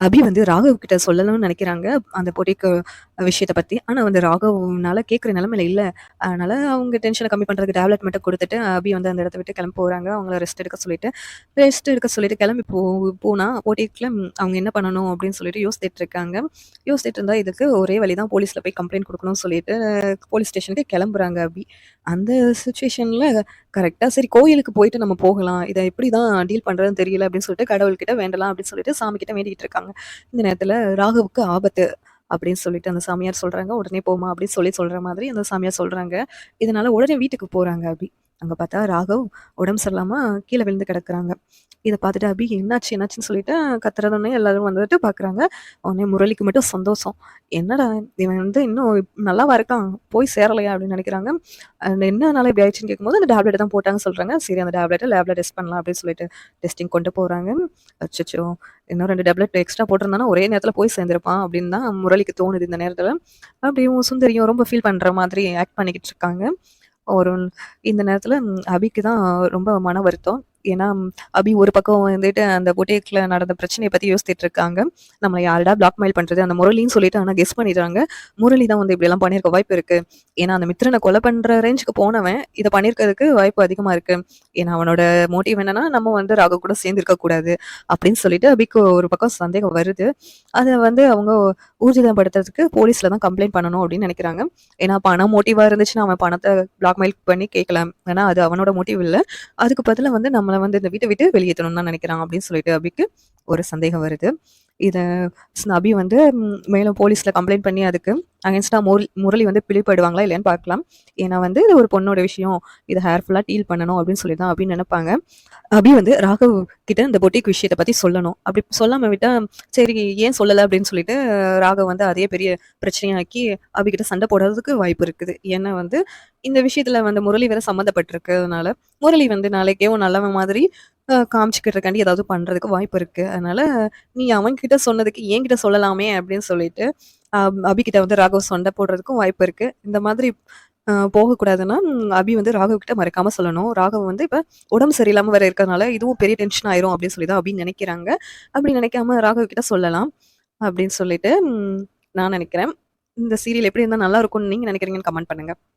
அபி வந்து ராகவ் கிட்ட சொல்லணும்னு நெனைக்கிறாங்க, அந்த பொட்டிக்கு விஷயத்த பத்தி. ஆனா வந்து ராகவ்னால கேட்குற நிலைமையில இல்ல. அதனால அவங்க டென்ஷன கம்மி பண்றதுக்கு டேப்லெட் மட்டும் குடுத்துட்டு, அபி வந்து அந்த இடத்த விட்டு கிளம்பி போறாங்க. அவங்கள ரெஸ்ட் எடுக்க சொல்லிட்டு. ரெஸ்ட் எடுக்க சொல்லிட்டு கிளம்பி போனா பொட்டிக்ல அவங்க என்ன பண்ணணும் அப்படின்னு சொல்லிட்டு யோசித்துட்டு இருக்காங்க. யோசிச்சுட்டு இருந்தா இதுக்கு ஒரே வழி தான் போலீஸ்ல போய் கம்ப்ளைண்ட் குடுக்கணும்னு சொல்லிட்டு, போலீஸ் ஸ்டேஷனுக்கு கிளம்புறாங்க அபி. அந்த சிச்சுவேஷன்ல கரெக்ட்டா சரி கோயிலுக்கு போயிட்டு நம்ம போகலாம். இத எப்படி தான் டீல் பண்றதுன்னு தெரியல அப்படின்னு சொல்லிட்டு கடவுள்கிட்ட வேண்டலாம் அப்படின்னு சொல்லிட்டு சாமி கிட்ட வேண்டிக்கிட்டு இருக்காங்க. இந்த நேரத்துல ராகவுக்கு ஆபத்து அப்படின்னு சொல்லிட்டு அந்த சாமியார் சொல்றாங்க. "உடனே போம்மா" அப்படின்னு சொல்ற மாதிரி அந்த சாமியார் சொல்றாங்க. இதனால உடனே வீட்டுக்கு போறாங்க அபி. அங்க பார்த்தா ராகவ் உடம்பு சரியில்லாம கீழ விழுந்து கிடக்குறாங்க. இத பார்த்துட்டு அபி என்னாச்சு, என்னாச்சுன்னு சொல்லிட்டு கத்துறதுன்னே எல்லாரும் வந்துட்டு பார்க்குறாங்க. உடனே முரளிக்கு மட்டும் சந்தோஷம். என்னடா இவன் வந்து இன்னும் நல்லாவா இருக்கான்? போய் சேரலையா? அப்படின்னு நினைக்கிறாங்க. என்னனால இப்படி ஆயிடுச்சுன்னு கேட்கும்போது, அந்த டேப்லெட் தான் போட்டாங்கன்னு சொல்றாங்க. சரி அந்த டேப்லெட்ட லேப்ல டெஸ்ட் பண்ணலாம் அப்படின்னு சொல்லிட்டு டெஸ்டிங் கொண்டு போறாங்க. அச்சச்சோ! இன்னும் 2 டேப்லெட் எக்ஸ்ட்ரா போட்டிருந்தானா, ஒரே நேரத்தில போய் சேர்ந்திருப்பான் அப்படின்னு தான் முரளிக்கு தோணுது இந்த நேரத்தில. அப்படியும் சுந்தரியும் ரொம்ப ஃபீல் பண்ற மாதிரி ஆக்ட் பண்ணிக்கிட்டு இருக்காங்க. ஒரு இந்த நேரத்தில அபிக்கு தான் ரொம்ப மன வருத்தம். ஏன்னா, அபி ஒரு பக்கம் வந்துட்டு அந்த பொட்டிக்ல நடந்த பிரச்சனைய பத்தி யோசித்துட்டு இருக்காங்க. நம்மள யாருடா பிளாக்மெயில் பண்றது? அந்த முரளின்னு சொல்லிட்டு ஆனா கெஸ் பண்ணிடுறாங்க. முரளி தான் வந்து இப்படியெல்லாம் பண்ணியிருக்க வாய்ப்பு இருக்கு. ஏன்னா, அந்த மித்ரன கொலை பண்ற ரேஞ்சுக்கு போனவன், இத பண்ணியிருக்கிறதுக்கு வாய்ப்பு அதிகமா இருக்கு. ஏன்னா, அவனோட மோட்டிவ் என்னன்னா, நம்ம வந்து ராகவ் கூட சேர்ந்திருக்க கூடாது அப்படின்னு சொல்லிட்டு அபிக்கு ஒரு பக்கம் சந்தேகம் வருது. அத வந்து அவங்க ஊர்ஜிதப்படுத்துறதுக்கு போலீஸ்ல தான் கம்ப்ளைண்ட் பண்ணணும் அப்படின்னு நினைக்கிறாங்க. ஏன்னா, பணம் மோட்டிவா இருந்துச்சுன்னா, அவன் பணத்த பிளாக்மெயில் பண்ணி கேட்கலாம். ஏன்னா, அது அவனோட மோட்டிவ் இல்ல. அதுக்கு பதிலா வந்து நம்மள வந்து இந்த வீட்ட விட்டு வெளியேத்தணும்னு தான் நினைக்கிறான் அப்படின்னு சொல்லிட்டு அபிக்கு ஒரு சந்தேகம் வருது. இத அபி வந்து மேலும் போலீஸ்ல கம்ப்ளைண்ட் பண்ணி அதுக்கு அகைன்ஸ்டா முரளி வந்து பிடிபடுவாங்களா இல்லையான்னு பார்க்கலாம். ஏன்னா வந்து இது ஒரு பொண்ணோட விஷயம். இத கேர்ஃபுல்லா டீல் பண்ணணும் அப்படின்னு சொல்லி தான் அபின்னு நினைப்பாங்க. அபி வந்து ராகவ் கிட்ட இந்த பொட்டிக் விஷயத்த பத்தி சொல்லணும். அப்படி சொல்லாம விட்டா, சரி ஏன் சொல்லல அப்படின்னு சொல்லிட்டு ராகவ் வந்து அதையே பெரிய பிரச்சனையாக்கி அபி கிட்ட சண்டை போடுறதுக்கு வாய்ப்பு இருக்குது. ஏன்னா வந்து இந்த விஷயத்துல வந்து முரளி வேற சம்மந்தப்பட்டிருக்கிறதுனால, முரளி வந்து நாளைக்கே உன் நல்லவன் மாதிரி காமிச்சுக்கிறதுக்காண்டி ஏதாவது பண்றதுக்கு வாய்ப்பு இருக்கு. அதனால நீ அவன்கிட்ட சொன்னதுக்கு என்கிட்ட சொல்லலாமே அப்படின்னு சொல்லிட்டு, அபி கிட்ட வந்து ராகவ் சண்டை போடுறதுக்கும் வாய்ப்பு இருக்கு. இந்த மாதிரி போகக்கூடாதுன்னா, அபி வந்து ராகவ் கிட்ட மறக்காம சொல்லணும். ராகவ் வந்து இப்ப உடம்பு சரியில்லாம வேற இருக்கறனால, இதுவும் பெரிய டென்ஷன் ஆயிரும் அப்படின்னு சொல்லி தான் அபின்னு நெனைக்கிறாங்க. அப்படி நினைக்காம ராகவ் கிட்ட சொல்லலாம். அப்படின்னு சொல்லிட்டு நான் நெனைக்கிறேன். இந்த சீரியல் எப்படி இருந்தா நல்லா இருக்கும்னு நீங்க நெனைக்கிறீங்கன்னு கமெண்ட் பண்ணுங்க.